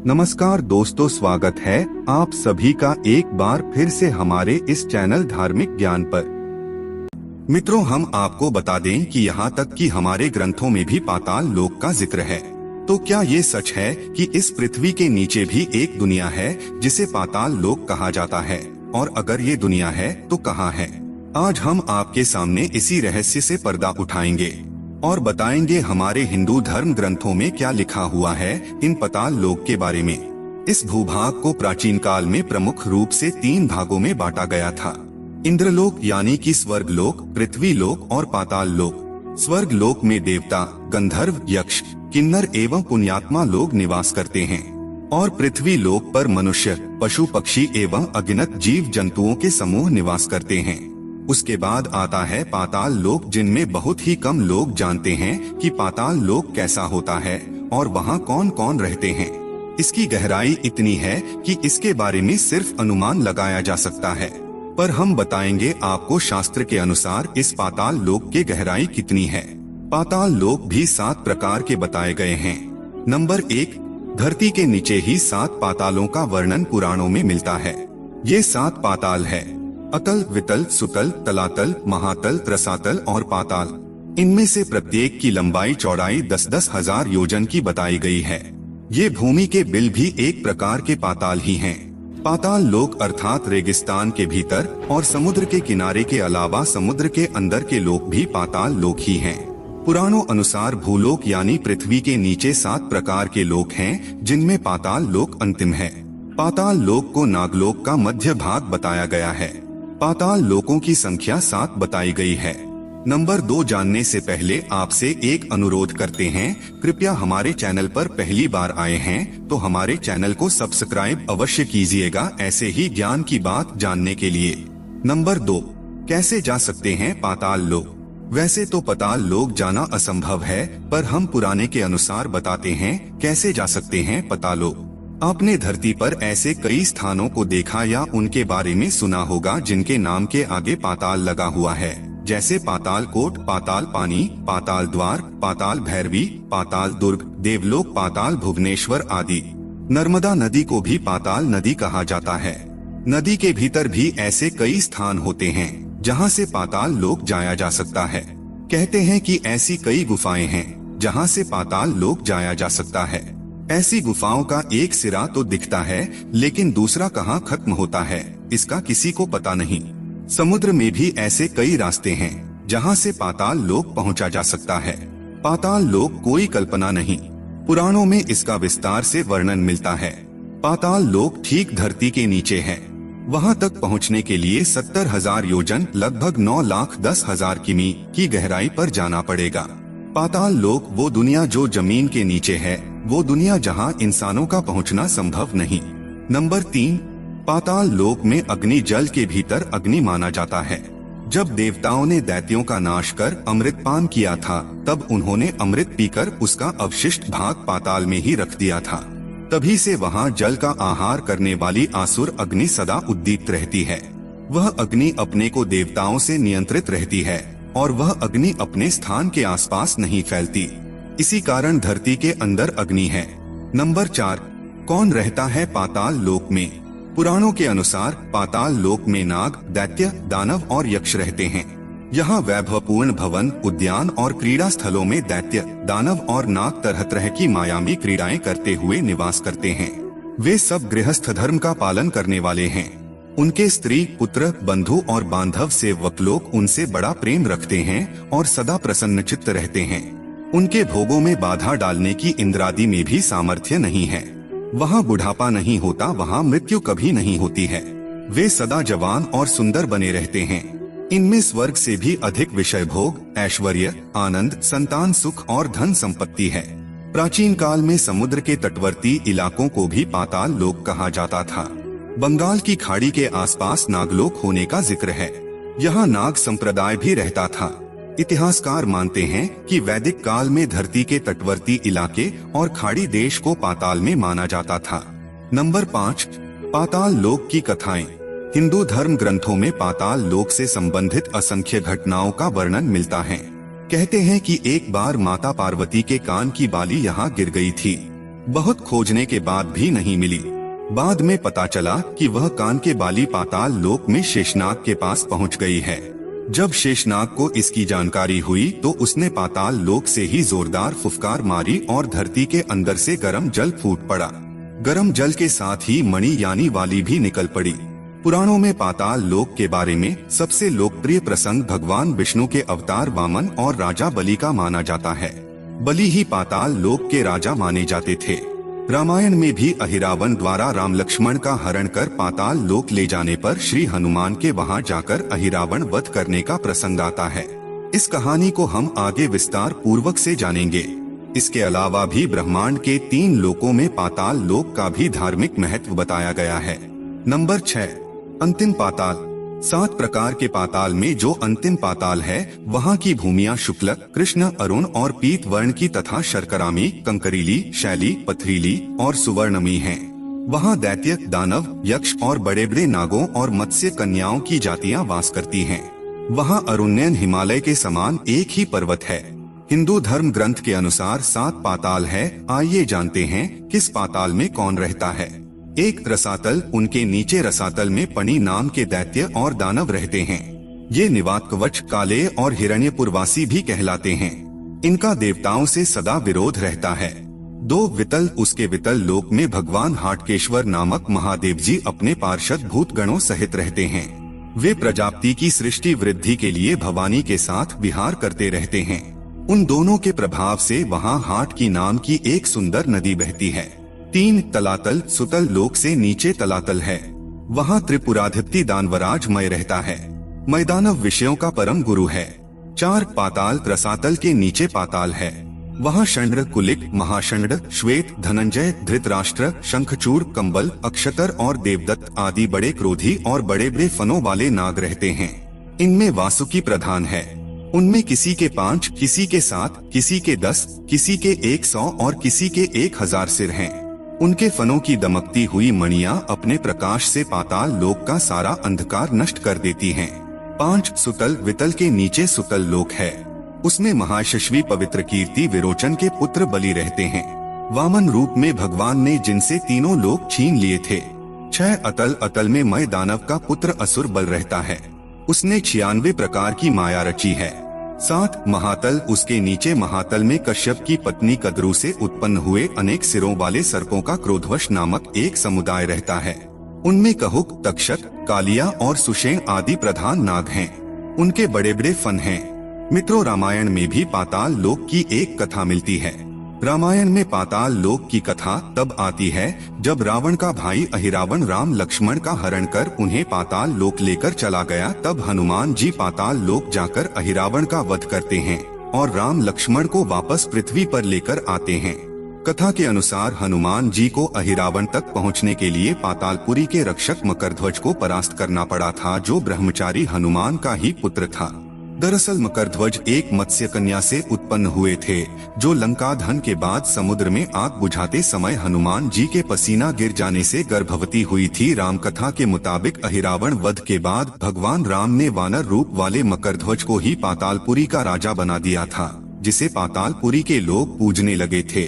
नमस्कार दोस्तों, स्वागत है आप सभी का एक बार फिर से हमारे इस चैनल धार्मिक ज्ञान पर। मित्रों, हम आपको बता दें कि यहाँ तक कि हमारे ग्रंथों में भी पाताल लोक का जिक्र है। तो क्या ये सच है कि इस पृथ्वी के नीचे भी एक दुनिया है जिसे पाताल लोक कहा जाता है? और अगर ये दुनिया है तो कहाँ है? आज हम आपके सामने इसी रहस्य से पर्दा उठाएंगे और बताएंगे हमारे हिंदू धर्म ग्रंथों में क्या लिखा हुआ है इन पाताल लोक के बारे में। इस भूभाग को प्राचीन काल में प्रमुख रूप से 3 भागों में बांटा गया था। इंद्रलोक यानी कि स्वर्ग लोक, पृथ्वी लोक और पाताल लोक। स्वर्ग लोक में देवता, गंधर्व, यक्ष, किन्नर एवं पुण्यात्मा लोग निवास करते हैं और पृथ्वी लोक पर मनुष्य, पशु पक्षी एवं अगिनत जीव जंतुओं के समूह निवास करते हैं। उसके बाद आता है पाताल लोक, जिनमें बहुत ही कम लोग जानते हैं कि पाताल लोक कैसा होता है और वहाँ कौन कौन रहते हैं। इसकी गहराई इतनी है कि इसके बारे में सिर्फ अनुमान लगाया जा सकता है, पर हम बताएंगे आपको शास्त्र के अनुसार इस पाताल लोक की गहराई कितनी है। पाताल लोक भी 7 प्रकार के बताए गए हैं। नंबर 1, धरती के नीचे ही 7 पातालों का वर्णन पुराणों में मिलता है। ये 7 पाताल है: अतल, वितल, सुतल, तलातल, महातल, रसातल और पाताल। इनमें से प्रत्येक की लंबाई चौड़ाई 10-10 हजार योजन की बताई गई है। ये भूमि के बिल भी एक प्रकार के पाताल ही हैं। पाताल लोक अर्थात रेगिस्तान के भीतर और समुद्र के किनारे के अलावा समुद्र के अंदर के लोक भी पाताल लोक ही हैं। पुराणों अनुसार भूलोक यानी पृथ्वी के नीचे 7 प्रकार के लोक हैं, जिनमें पाताल लोक अंतिम है। पाताल लोक को नागलोक का मध्य भाग बताया गया है। पाताल लोकों की संख्या 7 बताई गई है। नंबर 2 जानने से पहले आपसे एक अनुरोध करते हैं, कृपया हमारे चैनल पर पहली बार आए हैं तो हमारे चैनल को सब्सक्राइब अवश्य कीजिएगा, ऐसे ही ज्ञान की बात जानने के लिए। नंबर 2, कैसे जा सकते हैं पाताल लोक? वैसे तो पाताल लोक जाना असंभव है, पर हम पुराने के अनुसार बताते हैं कैसे जा सकते हैं पाताल लोक। आपने धरती पर ऐसे कई स्थानों को देखा या उनके बारे में सुना होगा जिनके नाम के आगे पाताल लगा हुआ है, जैसे पाताल कोट, पाताल पानी, पाताल द्वार, पाताल भैरवी, पाताल दुर्ग, देवलोक, पाताल भुवनेश्वर आदि। नर्मदा नदी को भी पाताल नदी कहा जाता है। नदी के भीतर भी ऐसे कई स्थान होते हैं जहाँ से पाताल लोक जाया जा सकता है। कहते हैं कि ऐसी कई गुफाएं हैं जहाँ से पाताल लोक जाया जा सकता है। ऐसी गुफाओं का एक सिरा तो दिखता है, लेकिन दूसरा कहाँ खत्म होता है इसका किसी को पता नहीं। समुद्र में भी ऐसे कई रास्ते हैं जहाँ से पाताल लोक पहुँचा जा सकता है। पाताल लोक कोई कल्पना नहीं, पुराणों में इसका विस्तार से वर्णन मिलता है। पाताल लोक ठीक धरती के नीचे है। वहाँ तक पहुँचने के लिए 70,000 योजन, लगभग 9,10,000 किमी की गहराई पर जाना पड़ेगा। पाताल लोक वो दुनिया जो जमीन के नीचे है, वो दुनिया जहां इंसानों का पहुंचना संभव नहीं। नंबर 3, पाताल लोक में अग्नि जल के भीतर अग्नि माना जाता है। जब देवताओं ने दैत्यों का नाश कर अमृतपान किया था, तब उन्होंने अमृत पीकर उसका अवशिष्ट भाग पाताल में ही रख दिया था। तभी से वहां जल का आहार करने वाली आसुर अग्नि सदा उद्दीप्त रहती है। वह अग्नि अपने को देवताओं से नियंत्रित रहती है और वह अग्नि अपने स्थान के आसपास नहीं फैलती। इसी कारण धरती के अंदर अग्नि है। नंबर 4, कौन रहता है पाताल लोक में? पुराणों के अनुसार पाताल लोक में नाग, दैत्य, दानव और यक्ष रहते हैं। यहाँ वैभवपूर्ण भवन, उद्यान और क्रीड़ा स्थलों में दैत्य, दानव और नाग तरह तरह की मायावी क्रीड़ाएं करते हुए निवास करते हैं। वे सब गृहस्थ धर्म का पालन करने वाले हैं। उनके स्त्री, पुत्र, बंधु और बांधव सेवक लोग उनसे बड़ा प्रेम रखते हैं और सदा प्रसन्नचित्त रहते हैं। उनके भोगों में बाधा डालने की इंद्रादि में भी सामर्थ्य नहीं है। वहाँ बुढ़ापा नहीं होता, वहाँ मृत्यु कभी नहीं होती है। वे सदा जवान और सुंदर बने रहते हैं। इनमें स्वर्ग से भी अधिक विषय भोग, ऐश्वर्य, आनंद, संतान सुख और धन संपत्ति है। प्राचीन काल में समुद्र के तटवर्ती इलाकों को भी पाताल लोक कहा जाता था। बंगाल की खाड़ी के आसपास नागलोक होने का जिक्र है। यहाँ नाग संप्रदाय भी रहता था। इतिहासकार मानते हैं कि वैदिक काल में धरती के तटवर्ती इलाके और खाड़ी देश को पाताल में माना जाता था। नंबर 5, पाताल लोक की कथाएं। हिंदू धर्म ग्रंथों में पाताल लोक से संबंधित असंख्य घटनाओं का वर्णन मिलता है। कहते हैं कि एक बार माता पार्वती के कान की बाली यहाँ गिर गई थी। बहुत खोजने के बाद भी नहीं मिली। बाद में पता चला कि वह कान के बाली पाताल लोक में शेषनाग के पास पहुंच गई है। जब शेषनाग को इसकी जानकारी हुई तो उसने पाताल लोक से ही जोरदार फुफकार मारी और धरती के अंदर से गर्म जल फूट पड़ा। गर्म जल के साथ ही मणि यानी वाली भी निकल पड़ी। पुराणों में पाताल लोक के बारे में सबसे लोकप्रिय प्रसंग भगवान विष्णु के अवतार वामन और राजा बलि का माना जाता है। बलि ही पाताल लोक के राजा माने जाते थे। रामायण में भी अहिरावण द्वारा राम लक्ष्मण का हरण कर पाताल लोक ले जाने पर श्री हनुमान के वहां जाकर अहिरावण वध करने का प्रसंग आता है। इस कहानी को हम आगे विस्तार पूर्वक से जानेंगे। इसके अलावा भी ब्रह्मांड के 3 लोकों में पाताल लोक का भी धार्मिक महत्व बताया गया है। नंबर 6, अंतिम पाताल। 7 प्रकार के पाताल में जो अंतिम पाताल है वहाँ की भूमियाँ शुक्ल, कृष्ण, अरुण और पीत वर्ण की तथा शर्करामी, कंकरीली, शैली, पथरीली और सुवर्णमी हैं। वहाँ दैत्य, दानव, यक्ष और बड़े बड़े नागों और मत्स्य कन्याओं की जातियाँ वास करती हैं। वहाँ अरुण्यन हिमालय के समान एक ही पर्वत है। हिंदू धर्म ग्रंथ के अनुसार 7 पाताल है। आइए जानते हैं किस पाताल में कौन रहता है। 1 रसातल। उनके नीचे रसातल में पणि नाम के दैत्य और दानव रहते हैं। ये निवातकवच, काले और हिरण्यपुरवासी भी कहलाते हैं। इनका देवताओं से सदा विरोध रहता है। 2 वितल। उसके वितल लोक में भगवान हाटकेश्वर नामक महादेव जी अपने पार्षद भूत गणों सहित रहते हैं। वे प्रजापति की सृष्टि वृद्धि के लिए भवानी के साथ विहार करते रहते हैं। उन दोनों के प्रभाव से वहाँ हाट की नाम की एक सुंदर नदी बहती है। 3 तलातल। सुतल लोक से नीचे तलातल है। वहाँ त्रिपुराधिपति दानवराज मय रहता है। मैदानव विषयों का परम गुरु है। 4 पाताल। रसातल के नीचे पाताल है। वहाँ षण्ड, कुलिक, महाषण्ड, श्वेत, धनंजय, धृतराष्ट्र, शंखचूड़, कंबल, अक्षतर और देवदत्त आदि बड़े क्रोधी और बड़े बड़े फनों वाले नाग रहते हैं। इनमें वासुकी प्रधान है। उनमें किसी के 5, किसी के 7, किसी के 10, किसी के 100 और किसी के 1000 सिर हैं। उनके फनों की दमकती हुई मणियां अपने प्रकाश से पाताल लोक का सारा अंधकार नष्ट कर देती हैं। 5 सुतल। वितल के नीचे सुतल लोक है। उसमें महायशस्वी पवित्र कीर्ति विरोचन के पुत्र बलि रहते हैं। वामन रूप में भगवान ने जिनसे तीनों लोक छीन लिए थे। 6 अतल। अतल में मय दानव का पुत्र असुर बल रहता है। उसने 96 प्रकार की माया रची है। 7 महातल। उसके नीचे महातल में कश्यप की पत्नी कद्रू से उत्पन्न हुए अनेक सिरों वाले सर्पों का क्रोधवश नामक एक समुदाय रहता है। उनमें कहुक, तक्षक, कालिया और सुषेण आदि प्रधान नाग हैं। उनके बड़े बड़े फन हैं। मित्रों, रामायण में भी पाताल लोक की एक कथा मिलती है। रामायण में पाताल लोक की कथा तब आती है जब रावण का भाई अहिरावण राम लक्ष्मण का हरण कर उन्हें पाताल लोक लेकर चला गया। तब हनुमान जी पाताल लोक जाकर अहिरावण का वध करते हैं और राम लक्ष्मण को वापस पृथ्वी पर लेकर आते हैं। कथा के अनुसार हनुमान जी को अहिरावण तक पहुंचने के लिए पातालपुरी के रक्षक मकरध्वज को परास्त करना पड़ा था, जो ब्रह्मचारी हनुमान का ही पुत्र था। दरअसल मकरध्वज एक मत्स्य कन्या से उत्पन्न हुए थे, जो लंका दहन के बाद समुद्र में आग बुझाते समय हनुमान जी के पसीना गिर जाने से गर्भवती हुई थी। राम कथा के मुताबिक अहिरावण वध के बाद भगवान राम ने वानर रूप वाले मकरध्वज को ही पातालपुरी का राजा बना दिया था, जिसे पातालपुरी के लोग पूजने लगे थे।